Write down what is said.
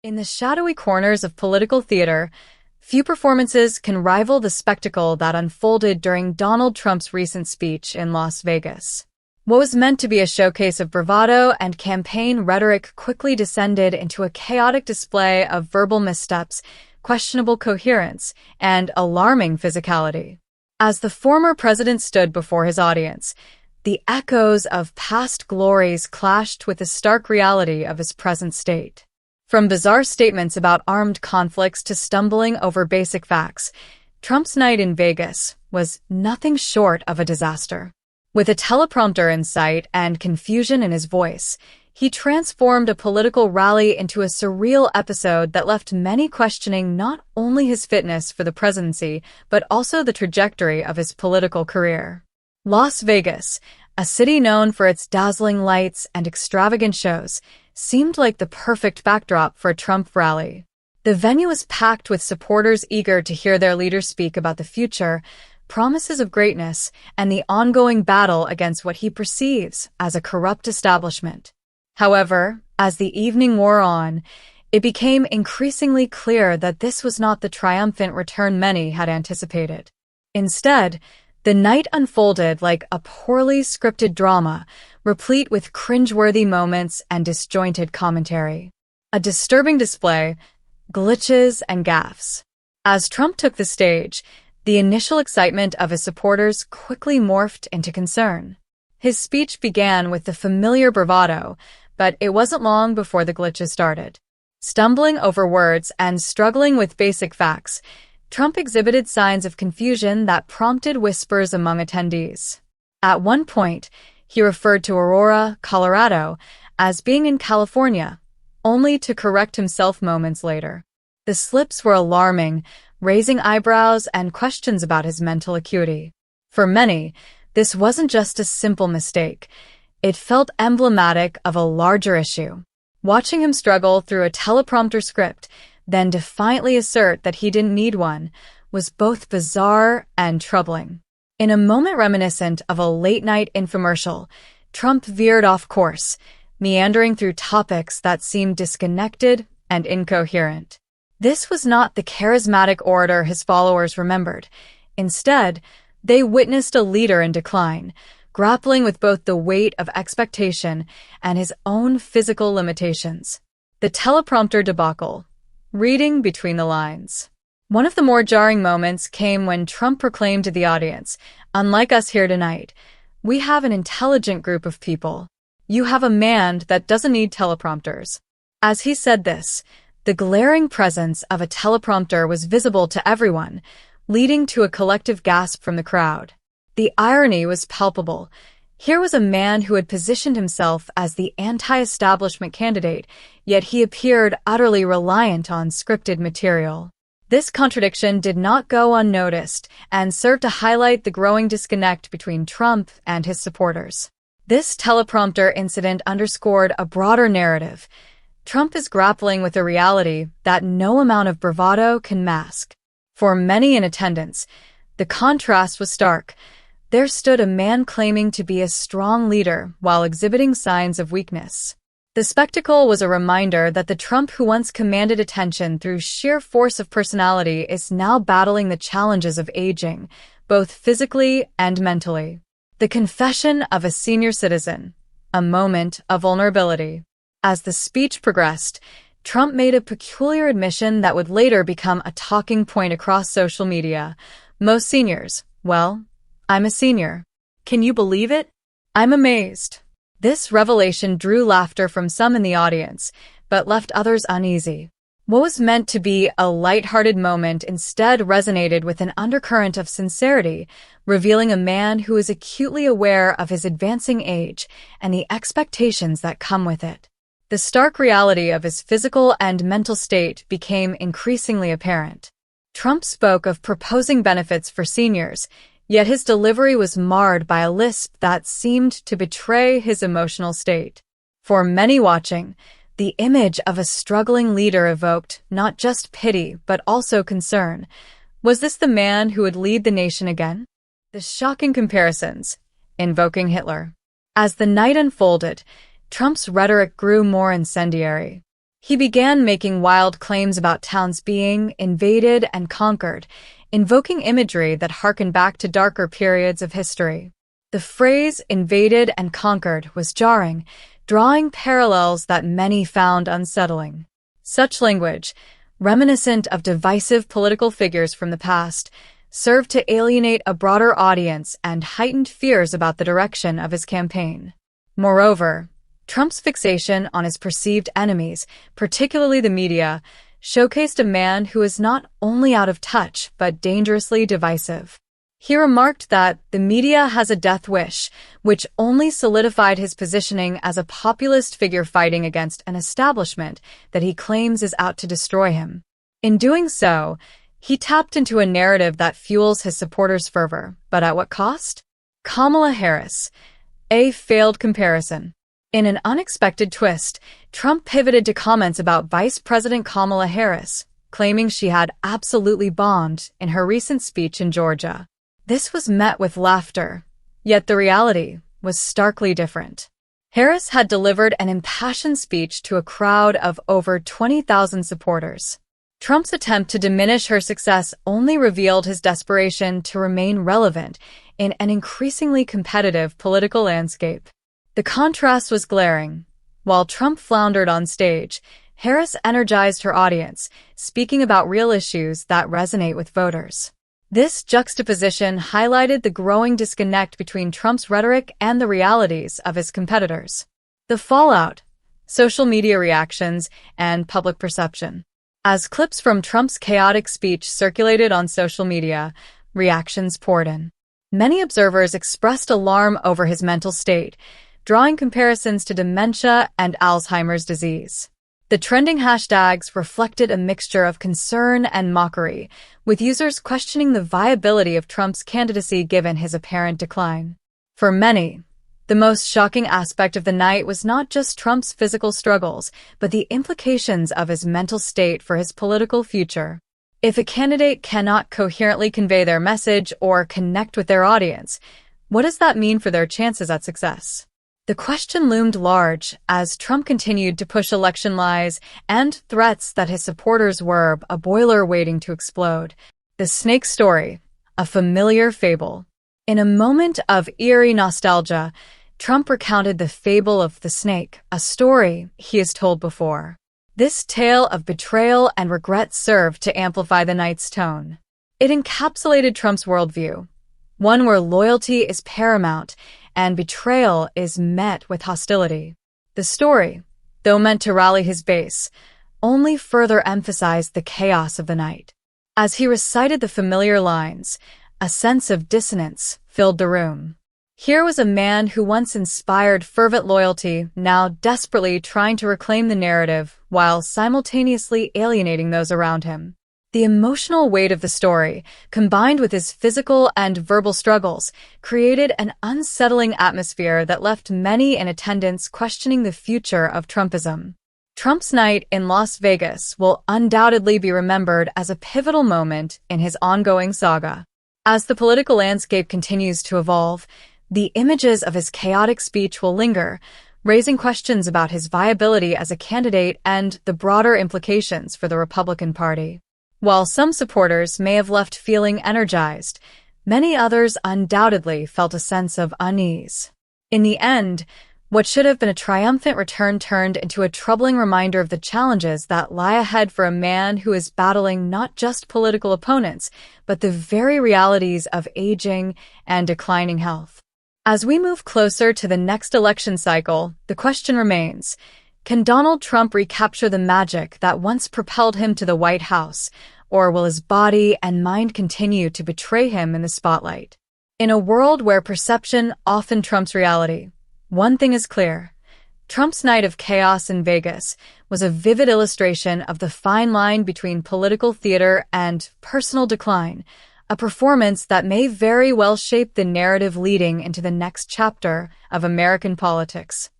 In the shadowy corners of political theater, few performances can rival the spectacle that unfolded during Donald Trump's recent speech in Las Vegas. What was meant to be a showcase of bravado and campaign rhetoric quickly descended into a chaotic display of verbal missteps, questionable coherence, and alarming physicality. As the former president stood before his audience, the echoes of past glories clashed with the stark reality of his present state. From bizarre statements about armed conflicts to stumbling over basic facts, Trump's night in Vegas was nothing short of a disaster. With a teleprompter in sight and confusion in his voice, he transformed a political rally into a surreal episode that left many questioning not only his fitness for the presidency, but also the trajectory of his political career. Las Vegas, a city known for its dazzling lights and extravagant shows, seemed like the perfect backdrop for a Trump rally. The venue was packed with supporters eager to hear their leader speak about the future, promises of greatness, and the ongoing battle against what he perceives as a corrupt establishment. However, as the evening wore on, it became increasingly clear that this was not the triumphant return many had anticipated. Instead, the night unfolded like a poorly scripted drama, replete with cringeworthy moments and disjointed commentary. A disturbing display, glitches and gaffes. As Trump took the stage, the initial excitement of his supporters quickly morphed into concern. His speech began with the familiar bravado, but it wasn't long before the glitches started. Stumbling over words and struggling with basic facts, Trump exhibited signs of confusion that prompted whispers among attendees. At one point, he referred to Aurora, Colorado, as being in California, only to correct himself moments later. The slips were alarming, raising eyebrows and questions about his mental acuity. For many, this wasn't just a simple mistake. It felt emblematic of a larger issue. Watching him struggle through a teleprompter script, then defiantly assert that he didn't need one, was both bizarre and troubling. In a moment reminiscent of a late-night infomercial, Trump veered off course, meandering through topics that seemed disconnected and incoherent. This was not the charismatic orator his followers remembered. Instead, they witnessed a leader in decline, grappling with both the weight of expectation and his own physical limitations. The teleprompter debacle. Reading between the lines. One of the more jarring moments came when Trump proclaimed to the audience, "Unlike us here tonight, we have an intelligent group of people. You have a man that doesn't need teleprompters." As he said this, the glaring presence of a teleprompter was visible to everyone, leading to a collective gasp from the crowd. The irony was palpable. Here was a man who had positioned himself as the anti-establishment candidate, yet he appeared utterly reliant on scripted material. This contradiction did not go unnoticed and served to highlight the growing disconnect between Trump and his supporters. This teleprompter incident underscored a broader narrative. Trump is grappling with a reality that no amount of bravado can mask. For many in attendance, the contrast was stark. There stood a man claiming to be a strong leader while exhibiting signs of weakness. The spectacle was a reminder that the Trump who once commanded attention through sheer force of personality is now battling the challenges of aging, both physically and mentally. The confession of a senior citizen, a moment of vulnerability. As the speech progressed, Trump made a peculiar admission that would later become a talking point across social media. Most seniors, well, I'm a senior. Can you believe it? I'm amazed. This revelation drew laughter from some in the audience, but left others uneasy. What was meant to be a lighthearted moment instead resonated with an undercurrent of sincerity, revealing a man who is acutely aware of his advancing age and the expectations that come with it. The stark reality of his physical and mental state became increasingly apparent. Trump spoke of proposing benefits for seniors, yet his delivery was marred by a lisp that seemed to betray his emotional state. For many watching, the image of a struggling leader evoked not just pity but also concern. Was this the man who would lead the nation again? The shocking comparisons, invoking Hitler. As the night unfolded, Trump's rhetoric grew more incendiary. He began making wild claims about towns being invaded and conquered, invoking imagery that harkened back to darker periods of history. The phrase invaded and conquered was jarring, drawing parallels that many found unsettling. Such language, reminiscent of divisive political figures from the past, served to alienate a broader audience and heightened fears about the direction of his campaign. Moreover, Trump's fixation on his perceived enemies, particularly the media, showcased a man who is not only out of touch but dangerously divisive. He remarked that the media has a death wish, which only solidified his positioning as a populist figure fighting against an establishment that he claims is out to destroy him. In doing so, he tapped into a narrative that fuels his supporters' fervor, but at what cost? Kamala Harris. A failed comparison. In an unexpected twist, Trump pivoted to comments about Vice President Kamala Harris, claiming she had absolutely bombed in her recent speech in Georgia. This was met with laughter, yet the reality was starkly different. Harris had delivered an impassioned speech to a crowd of over 20,000 supporters. Trump's attempt to diminish her success only revealed his desperation to remain relevant in an increasingly competitive political landscape. The contrast was glaring. While Trump floundered on stage, Harris energized her audience, speaking about real issues that resonate with voters. This juxtaposition highlighted the growing disconnect between Trump's rhetoric and the realities of his competitors. The fallout, social media reactions, and public perception. As clips from Trump's chaotic speech circulated on social media, reactions poured in. Many observers expressed alarm over his mental state, drawing comparisons to dementia and Alzheimer's disease. The trending hashtags reflected a mixture of concern and mockery, with users questioning the viability of Trump's candidacy given his apparent decline. For many, the most shocking aspect of the night was not just Trump's physical struggles, but the implications of his mental state for his political future. If a candidate cannot coherently convey their message or connect with their audience, what does that mean for their chances at success? The question loomed large as Trump continued to push election lies and threats that his supporters were a boiler waiting to explode. The snake story, a familiar fable. In a moment of eerie nostalgia, Trump recounted the fable of the snake, a story he has told before. This tale of betrayal and regret served to amplify the night's tone. It encapsulated Trump's worldview, one where loyalty is paramount and betrayal is met with hostility. The story, though meant to rally his base, only further emphasized the chaos of the night. As he recited the familiar lines, a sense of dissonance filled the room. Here was a man who once inspired fervent loyalty, now desperately trying to reclaim the narrative while simultaneously alienating those around him. The emotional weight of the story, combined with his physical and verbal struggles, created an unsettling atmosphere that left many in attendance questioning the future of Trumpism. Trump's night in Las Vegas will undoubtedly be remembered as a pivotal moment in his ongoing saga. As the political landscape continues to evolve, the images of his chaotic speech will linger, raising questions about his viability as a candidate and the broader implications for the Republican Party. While some supporters may have left feeling energized, many others undoubtedly felt a sense of unease. In the end, what should have been a triumphant return turned into a troubling reminder of the challenges that lie ahead for a man who is battling not just political opponents, but the very realities of aging and declining health. As we move closer to the next election cycle, the question remains: can Donald Trump recapture the magic that once propelled him to the White House, or will his body and mind continue to betray him in the spotlight? In a world where perception often trumps reality, one thing is clear: Trump's night of chaos in Vegas was a vivid illustration of the fine line between political theater and personal decline, a performance that may very well shape the narrative leading into the next chapter of American politics.